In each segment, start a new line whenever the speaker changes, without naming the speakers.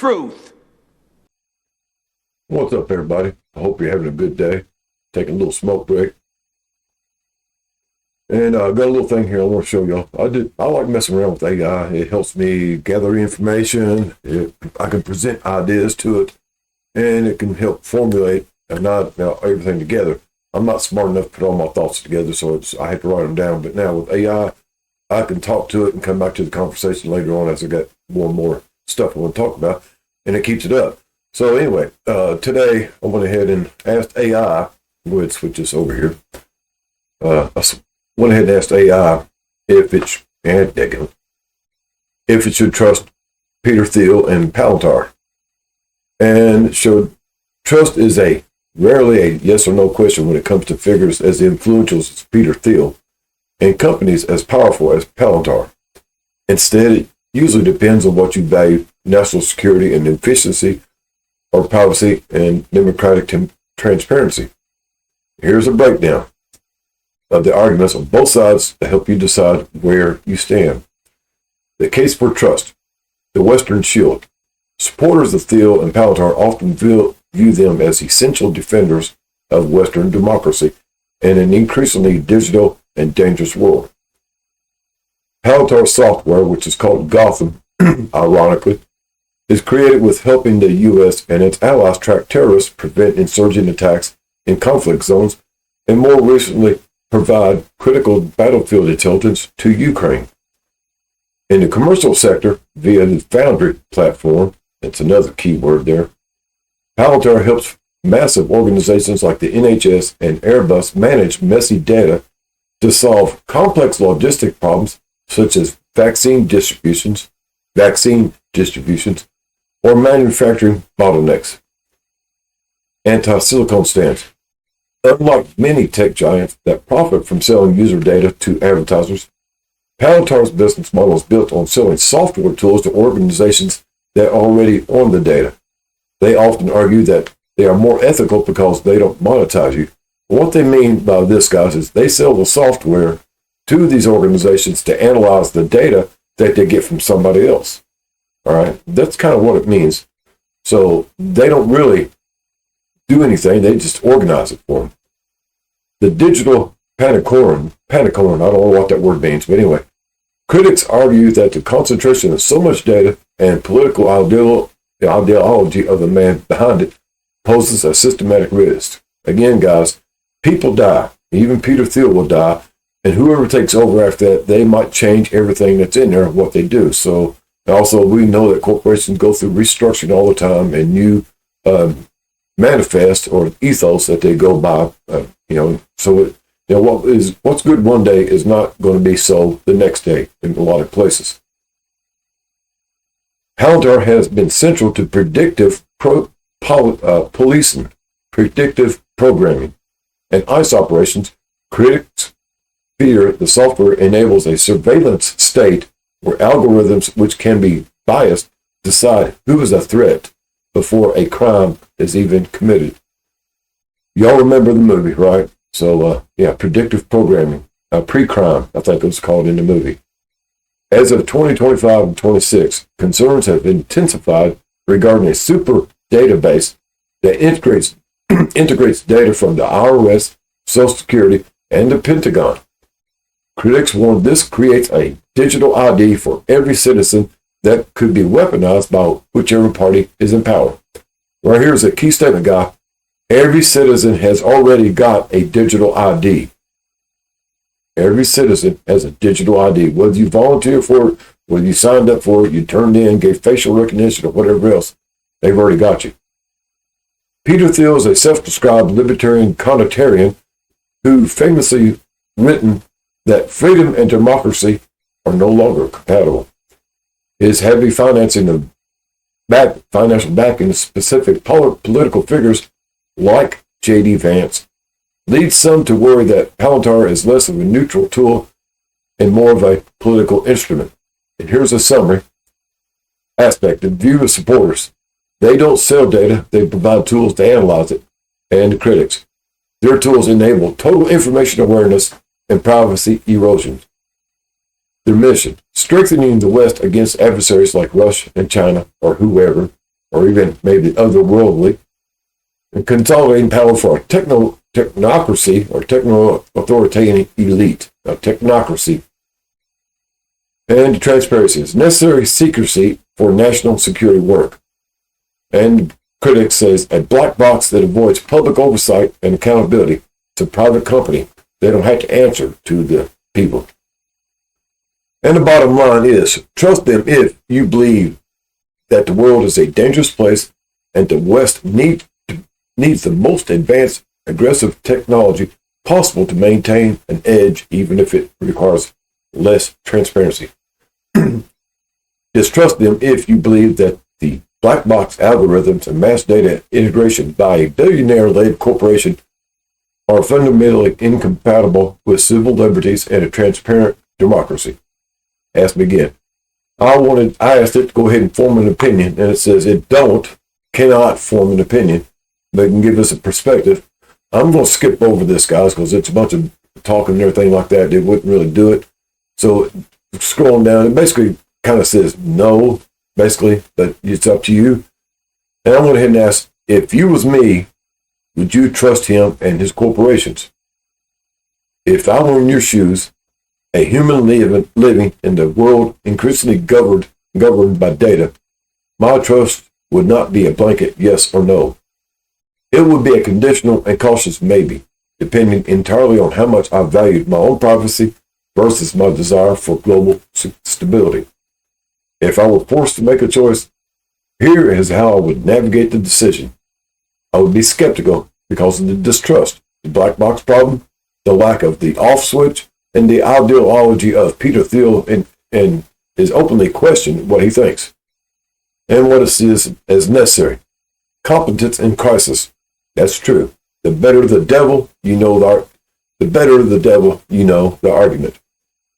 truth.
What's up, everybody? I hope you're having a good day. Taking a little smoke break. And I got a little thing here I want to show y'all. I like messing around with AI. It helps me gather information. I can present ideas to it, and it can help formulate and not everything together. I'm not smart enough to put all my thoughts together, so I have to write them down. But now with AI, I can talk to it and come back to the conversation later on as I got more and more stuff I want to talk about, and it keeps it up. So anyway, today I went ahead and asked AI, we'll switch this over here. I went ahead and asked AI if it should trust Peter Thiel and Palantir. And it showed trust is rarely a yes or no question when it comes to figures as influential as Peter Thiel and companies as powerful as Palantir. Instead, it usually depends on what you value: national security and efficiency, or privacy and democratic transparency. Here's a breakdown of the arguments on both sides to help you decide where you stand. The case for trust. The Western Shield. Supporters of Thiel and Palantir often view them as essential defenders of Western democracy in an increasingly digital and dangerous world. Palantir software, which is called Gotham, ironically, is created with helping the U.S. and its allies track terrorists, prevent insurgent attacks in conflict zones, and more recently provide critical battlefield intelligence to Ukraine. In the commercial sector, via the Foundry platform, that's another key word there, Palantir helps massive organizations like the NHS and Airbus manage messy data to solve complex logistic problems such as vaccine distributions, or manufacturing bottlenecks. Anti-silicon stance. Unlike many tech giants that profit from selling user data to advertisers, Palantir's business model is built on selling software tools to organizations that already own the data. They often argue that they are more ethical because they don't monetize you. What they mean by this, guys, is they sell the software to these organizations to analyze the data that they get from somebody else. All right, that's kind of what it means. So they don't really do anything, they just organize it for them. The digital panicorn, I don't know what that word means, but anyway, critics argue that the concentration of so much data and political ideology of the man behind it poses a systematic risk. Again, guys, people die. Even Peter Thiel will die, and whoever takes over after that, they might change everything that's in there, what they do. So also, we know that corporations go through restructuring all the time, and new manifest or ethos that they go by, so what's good one day is not going to be so the next day in a lot of places. Palantir has been central to predictive policing, predictive programming, and ICE operations. Critics fear the software enables a surveillance state where algorithms, which can be biased, decide who is a threat before a crime is even committed. Y'all remember the movie, right? So, predictive programming, pre-crime, I think it was called in the movie. As of 2025 and 26, concerns have intensified regarding a super database that integrates data from the IRS, Social Security, and the Pentagon. Critics warn this creates a digital ID for every citizen that could be weaponized by whichever party is in power. Right here's a key statement, guy. Every citizen has already got a digital ID. Every citizen has a digital ID. Whether you volunteer for it, whether you signed up for it, you turned in, gave facial recognition, or whatever else, they've already got you. Peter Thiel is a self-described libertarian conotarian who famously written that freedom and democracy are no longer compatible. His heavy financial backing of specific political figures like J.D. Vance leads some to worry that Palantir is less of a neutral tool and more of a political instrument. And here's a summary aspect of view of supporters. They don't sell data, they provide tools to analyze it. And the critics. Their tools enable total information awareness and privacy erosion. Their mission, strengthening the West against adversaries like Russia and China or whoever, or even maybe otherworldly, and consolidating power for a technocracy or techno-authoritarian elite, a technocracy. And transparency is necessary secrecy for national security work. And critics says a black box that avoids public oversight and accountability. It's a private company. They don't have to answer to the people. And the bottom line is, trust them if you believe that the world is a dangerous place and the West needs the most advanced, aggressive technology possible to maintain an edge, even if it requires less transparency. Distrust them if you believe that the black box algorithms and mass data integration by a billionaire-led corporation are fundamentally incompatible with civil liberties and a transparent democracy. Ask me again. I asked it to go ahead and form an opinion, and it says it cannot form an opinion, but it can give us a perspective. I'm going to skip over this, guys, because it's a bunch of talking and everything like that. It wouldn't really do it. So scrolling down, it basically kind of says no, basically, but it's up to you. And I went ahead and asked, if you was me, would you trust him and his corporations? If I were in your shoes, a human living in the world increasingly governed by data, my trust would not be a blanket yes or no. It would be a conditional and cautious maybe, depending entirely on how much I valued my own privacy versus my desire for global stability. If I were forced to make a choice, here is how I would navigate the decision. I would be skeptical because of the distrust, the black box problem, the lack of the off switch, and the ideology of Peter Thiel, and is openly questioned what he thinks and what it is as necessary. Competence in crisis. That's true. The better the devil, you know the argument.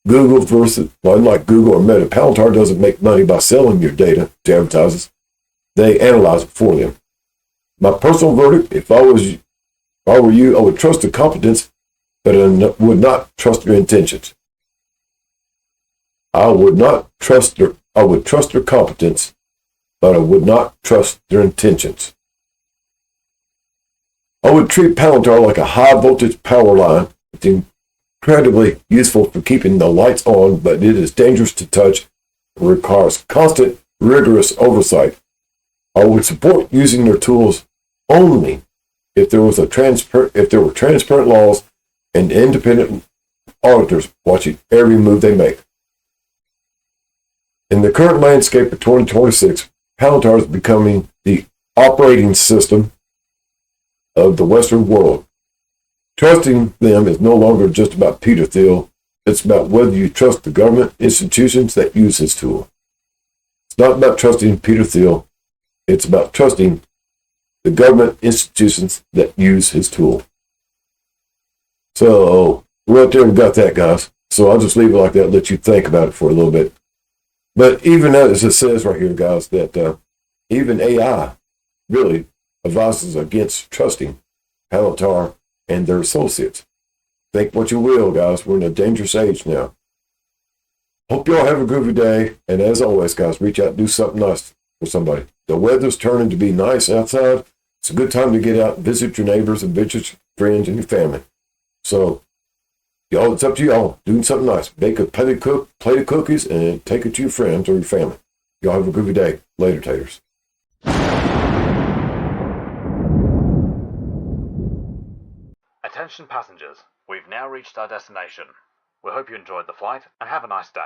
Google versus, well, unlike Google or Meta, Palantir doesn't make money by selling your data to advertisers. They analyze it for them. My personal verdict, if I were you, I would trust the competence, but I would not trust their intentions. I would trust their competence, but I would not trust their intentions. I would treat Palantir like a high voltage power line. It's incredibly useful for keeping the lights on, but it is dangerous to touch and requires constant, rigorous oversight. I would support using their tools only if there were transparent laws and independent auditors watching every move they make. In the current landscape of 2026, Palantir is becoming the operating system of the Western world. Trusting them is no longer just about Peter Thiel. It's about whether you trust the government institutions that use his tool. It's not about trusting Peter Thiel. It's about trusting the government institutions that use his tool. So, right there, we got that, guys. So I'll just leave it like that, let you think about it for a little bit. But even as it says right here, guys, that even AI really advises against trusting Palantir and their associates. Think what you will, guys. We're in a dangerous age now. Hope y'all have a groovy day. And as always, guys, reach out and do something nice for somebody. The weather's turning to be nice outside. It's a good time to get out and visit your neighbors and visit your friends and your family. So, y'all, it's up to y'all. Doing something nice. Bake a plate of cookies and take it to your friends or your family. Y'all have a groovy day. Later, taters.
Attention passengers, we've now reached our destination. We hope you enjoyed the flight and have a nice day.